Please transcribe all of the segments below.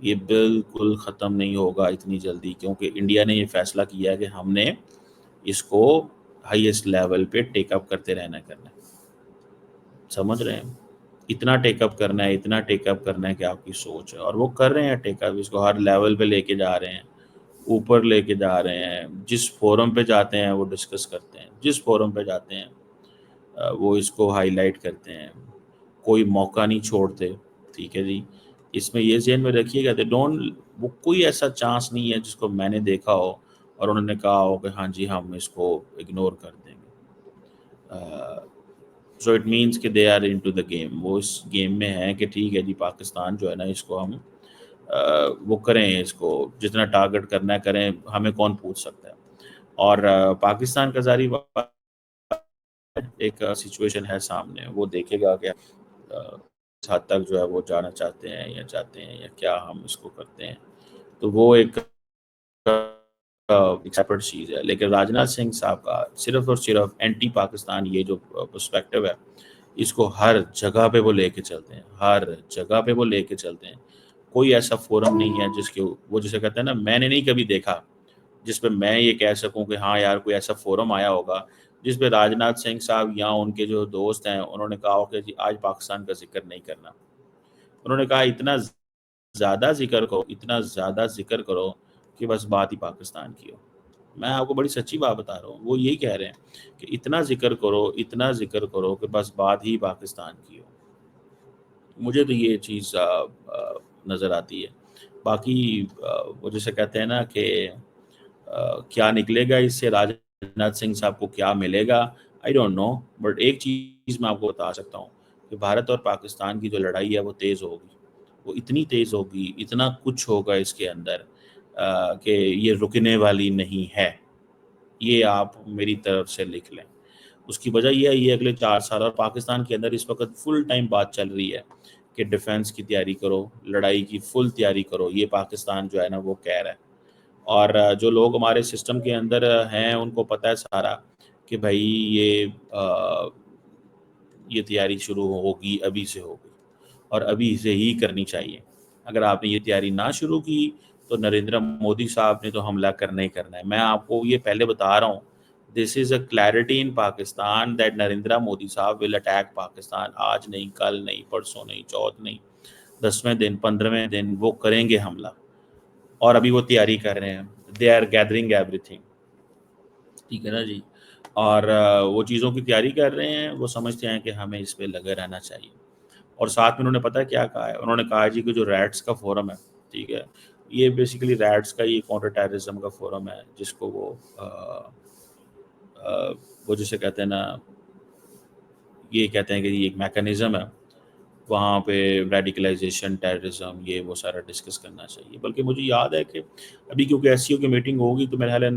یہ بالکل ختم نہیں ہوگا اتنی جلدی، کیونکہ انڈیا نے یہ فیصلہ کیا ہے کہ ہم نے اس کو ہائیسٹ لیول پہ ٹیک اپ کرتے رہنا کرنا ہے. سمجھ رہے ہیں؟ اتنا ٹیک اپ کرنا ہے، اتنا ٹیک اپ کرنا ہے کہ آپ کی سوچ ہے، اور وہ کر رہے ہیں ٹیک اپ، اس کو ہر لیول پہ لے کے جا رہے ہیں، اوپر لے کے جا رہے ہیں. جس فورم پہ جاتے ہیں وہ ڈسکس کرتے ہیں، جس فورم پہ جاتے ہیں وہ اس کو ہائی لائٹ کرتے ہیں، کوئی موقع نہیں چھوڑتے. ٹھیک ہے جی، اس میں یہ ذہن میں رکھیے گا، وہ کوئی ایسا چانس نہیں ہے جس کو میں نے دیکھا ہو اور انہوں نے کہا ہو کہ ہاں جی ہم اس کو اگنور کر دیں گے. سو اٹ مینس کہ they are into the game, وہ اس گیم میں ہیں کہ ٹھیک ہے جی پاکستان جو ہے نا اس کو ہم وہ کریں، اس کو جتنا ٹارگٹ کرنا ہے کریں، ہمیں کون پوچھ سکتا ہے. اور پاکستان کا ظاہری ایک سچویشن ہے سامنے، وہ دیکھے گا کہ اس حد تک جو ہے وہ جانا چاہتے ہیں یا کیا ہم اس کو کرتے ہیں. تو وہ ایک سیپریٹ چیز ہے. لیکن راجناتھ سنگھ صاحب کا صرف اور صرف اینٹی پاکستان یہ جو پرسپیکٹو ہے، اس کو ہر جگہ پہ وہ لے کے چلتے ہیں، ہر جگہ پہ وہ لے کے چلتے ہیں. کوئی ایسا فورم نہیں ہے جس کے وہ جسے کہتے ہیں نا، میں نے نہیں کبھی دیکھا جس پہ میں یہ کہہ سکوں کہ ہاں یار کوئی ایسا فورم آیا ہوگا جس پہ راجناتھ سنگھ صاحب یا ان کے جو دوست ہیں انہوں نے کہا ہو کہ جی آج پاکستان کا ذکر نہیں کرنا. انہوں نے کہا اتنا زیادہ ذکر کرو، اتنا زیادہ ذکر کرو کہ بس بات ہی پاکستان کی ہو. میں آپ کو بڑی سچی بات بتا رہا ہوں، وہ یہی کہہ رہے ہیں کہ اتنا ذکر کرو، اتنا ذکر کرو کہ بس بات ہی پاکستان کی ہو. مجھے تو یہ چیز نظر آتی ہے. باقی وہ جسے کہتے ہیں نا کہ کیا نکلے گا اس سے، راجناتھ سنگھ صاحب کو کیا ملے گا، آئی ڈونٹ نو. بٹ ایک چیز میں آپ کو بتا سکتا ہوں کہ بھارت اور پاکستان کی جو لڑائی ہے وہ تیز ہوگی، وہ اتنی تیز ہوگی، اتنا کچھ ہوگا اس کے اندر کہ یہ رکنے والی نہیں ہے. یہ آپ میری طرف سے لکھ لیں. اس کی وجہ یہ ہے، یہ اگلے 4 سال، اور پاکستان کے اندر اس وقت فل ٹائم بات چل رہی ہے کہ ڈیفنس کی تیاری کرو، لڑائی کی فل تیاری کرو. یہ پاکستان جو ہے نا وہ کہہ رہا ہے. اور جو لوگ ہمارے سسٹم کے اندر ہیں ان کو پتہ ہے سارا کہ بھائی یہ تیاری شروع ہوگی، ابھی سے ہوگی اور ابھی سے ہی کرنی چاہیے. اگر آپ نے یہ تیاری نہ شروع کی تو نریندر مودی صاحب نے تو حملہ کرنا ہی کرنا ہے. میں آپ کو یہ پہلے بتا رہا ہوں، this is a clarity in Pakistan that Narendra Modi صاحب ول اٹیک پاکستان. آج نہیں، کل نہیں، پرسوں نہیں، چوتھ نہیں، 10ویں دن، 15ویں دن وہ کریں گے حملہ. اور ابھی وہ تیاری کر رہے ہیں، دے آر گیدرنگ ایوری تھنگ. ٹھیک ہے نا جی. اور وہ چیزوں کی تیاری کر رہے ہیں، وہ سمجھتے ہیں کہ ہمیں اس پہ لگے رہنا چاہیے. اور ساتھ میں انہوں نے پتہ کیا کہا ہے، انہوں نے کہا جی کہ جو ریٹس کا فورم ہے، ٹھیک ہے، یہ بیسیکلی ریٹس کا یہ کاؤنٹر ٹیررزم کا فورم ہے، جس کو وہ جسے کہتے ہیں نا، یہ کہتے ہیں کہ یہ ایک میکانزم ہے، وہاں پہ ریڈیکلائزیشن، ٹیررزم، یہ وہ سارا ڈسکس کرنا چاہیے. بلکہ مجھے یاد ہے کہ ابھی کیونکہ ایس سی او کی میٹنگ ہوگی تو میرے خیال ہے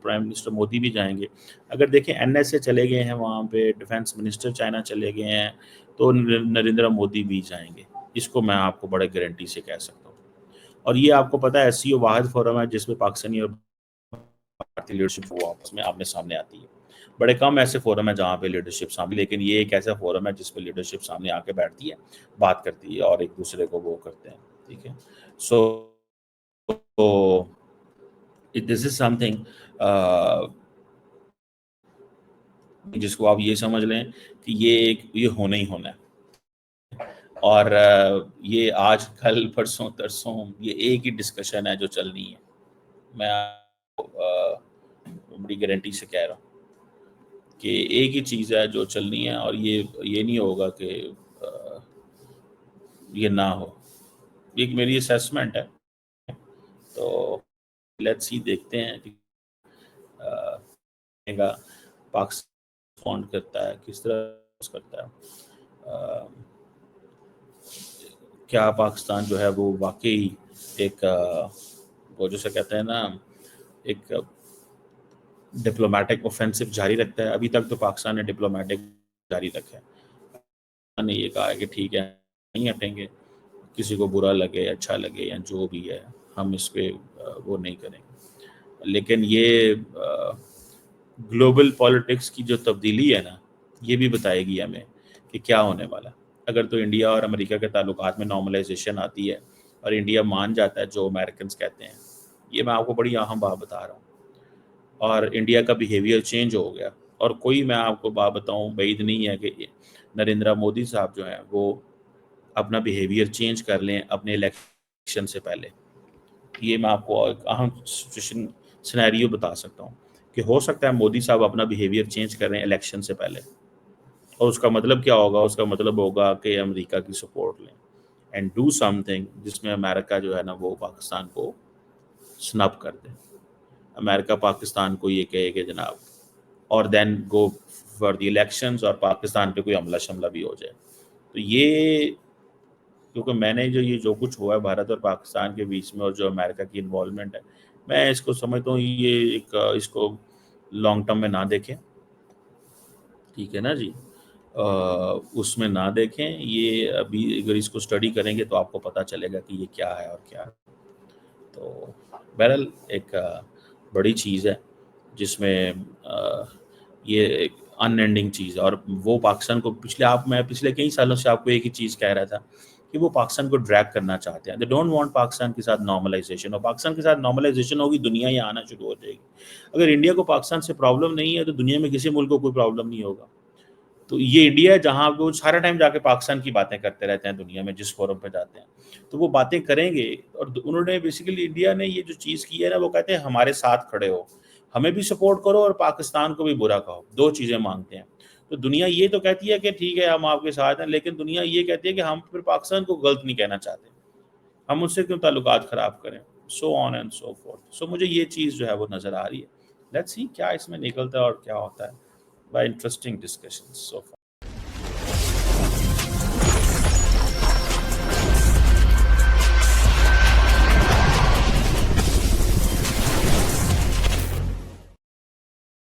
پرائم منسٹر مودی بھی جائیں گے. اگر دیکھیں این ایس اے چلے گئے ہیں وہاں پہ، ڈیفینس منسٹر چائنا چلے گئے ہیں، تو نریندر مودی بھی جائیں گے. اس کو میں آپ کو بڑے گارنٹی سے کہہ سکتا ہوں. اور یہ آپ کو پتہ ہے ایس سی او واحد فورم ہے جس میں پاکستانی اور بھارتی لیڈرشپ وہ آپس میں آمنے سامنے آتی ہے. بڑے کم ایسے فورم ہیں جہاں پہ لیڈرشپ سامنے، لیکن یہ ایک ایسا فورم ہے جس پہ لیڈرشپ سامنے آ کے بیٹھتی ہے، بات کرتی ہے اور ایک دوسرے کو وہ کرتے ہیں. ٹھیک ہے. سو دس از سم تھنگ جس کو آپ یہ سمجھ لیں کہ یہ ہونا ہی ہونا ہے. اور یہ آج کل پرسوں ترسوں یہ ایک ہی ڈسکشن ہے جو چلنی ہے. میں بڑی گارنٹی سے کہہ رہا ہوں کہ ایک ہی چیز ہے جو چلنی ہے، اور یہ نہیں ہوگا کہ یہ نہ ہو. ایک میری اسیسمنٹ ہے. تو لیٹس سی، دیکھتے ہیں کہ پاکستان فونڈ کرتا ہے کس طرح کرتا ہے. کیا پاکستان جو ہے وہ واقعی ایک وہ جسے کہتے ہیں نا ایک ڈپلومیٹک اوفینسو جاری رکھتا ہے. ابھی تک تو پاکستان نے ڈپلومیٹک جاری رکھا ہے، نے یہ کہا ہے کہ ٹھیک ہے نہیں ہٹیں گے، کسی کو برا لگے، اچھا لگے یا جو بھی ہے، ہم اس پہ وہ نہیں کریں گے. لیکن یہ گلوبل پالیٹکس کی جو تبدیلی ہے نا، یہ بھی بتائے گی ہمیں کہ کیا ہونے والا. اگر تو انڈیا اور امریکہ کے تعلقات میں نارملائزیشن آتی ہے اور انڈیا مان جاتا ہے جو امریکنس کہتے ہیں. یہ میں آپ کو بڑی اہم بات بتا رہا ہوں. اور انڈیا کا بیہیویئر چینج ہو گیا. اور کوئی میں آپ کو بات بتاؤں بعید نہیں ہے کہ نریندر مودی صاحب جو ہیں وہ اپنا بیہیویئر چینج کر لیں اپنے الیکشن سے پہلے. یہ میں آپ کو ایک اہم سچویشن سینیریو بتا سکتا ہوں کہ ہو سکتا ہے مودی صاحب اپنا بیہیویئر چینج کریں الیکشن سے پہلے. اور اس کا مطلب کیا ہوگا؟ اس کا مطلب ہوگا کہ امریکہ کی سپورٹ لیں اینڈ ڈو سم تھنگ جس میں امریکہ جو ہے نا وہ پاکستان کو سنپ کر دے. امریکہ پاکستان کو یہ کہے کہ جناب اور دین گو فار دی الیکشنز اور پاکستان پہ کوئی حملہ شملہ بھی ہو جائے. تو یہ کیونکہ میں نے جو کچھ ہوا ہے بھارت اور پاکستان کے بیچ میں اور جو امریکہ کی انوالومنٹ ہے میں اس کو سمجھتا ہوں یہ ایک اس کو لانگ ٹرم میں نہ دیکھیں. ٹھیک ہے نا جی. اس میں نہ دیکھیں. یہ ابھی اگر اس کو اسٹڈی کریں گے تو آپ کو پتہ چلے گا کہ یہ کیا ہے اور کیا. تو بہرحال ایک بڑی چیز ہے جس میں یہ ایک ان اینڈنگ چیز ہے. اور وہ پاکستان کو میں پچھلے کئی سالوں سے آپ کو ایک ہی چیز کہہ رہا تھا کہ وہ پاکستان کو ڈریگ کرنا چاہتے ہیں. دے ڈونٹ وانٹ پاکستان کے ساتھ نارملائزیشن. اور پاکستان کے ساتھ نارملائزیشن ہوگی دنیا یہ آنا شروع ہو جائے گی. اگر انڈیا کو پاکستان سے پرابلم نہیں ہے تو دنیا میں کسی ملک کو کوئی پرابلم نہیں ہوگا. تو یہ انڈیا ہے جہاں وہ سارا ٹائم جا کے پاکستان کی باتیں کرتے رہتے ہیں دنیا میں جس فورم پہ جاتے ہیں. تو وہ باتیں کریں گے. اور انہوں نے بیسیکلی انڈیا نے یہ جو چیز کی ہے نا وہ کہتے ہیں ہمارے ساتھ کھڑے ہو, ہمیں بھی سپورٹ کرو اور پاکستان کو بھی برا کہو. دو چیزیں مانگتے ہیں. تو دنیا یہ تو کہتی ہے کہ ٹھیک ہے ہم آپ کے ساتھ ہیں, لیکن دنیا یہ کہتی ہے کہ ہم پھر پاکستان کو غلط نہیں کہنا چاہتے, ہم اس سے کیوں تعلقات خراب کریں. سو آن اینڈ سو فورتھ. سو مجھے یہ چیز جو ہے وہ نظر آ رہی ہے. لیٹس سی کیا اس میں نکلتا ہے اور کیا ہوتا ہے. By interesting discussion so for.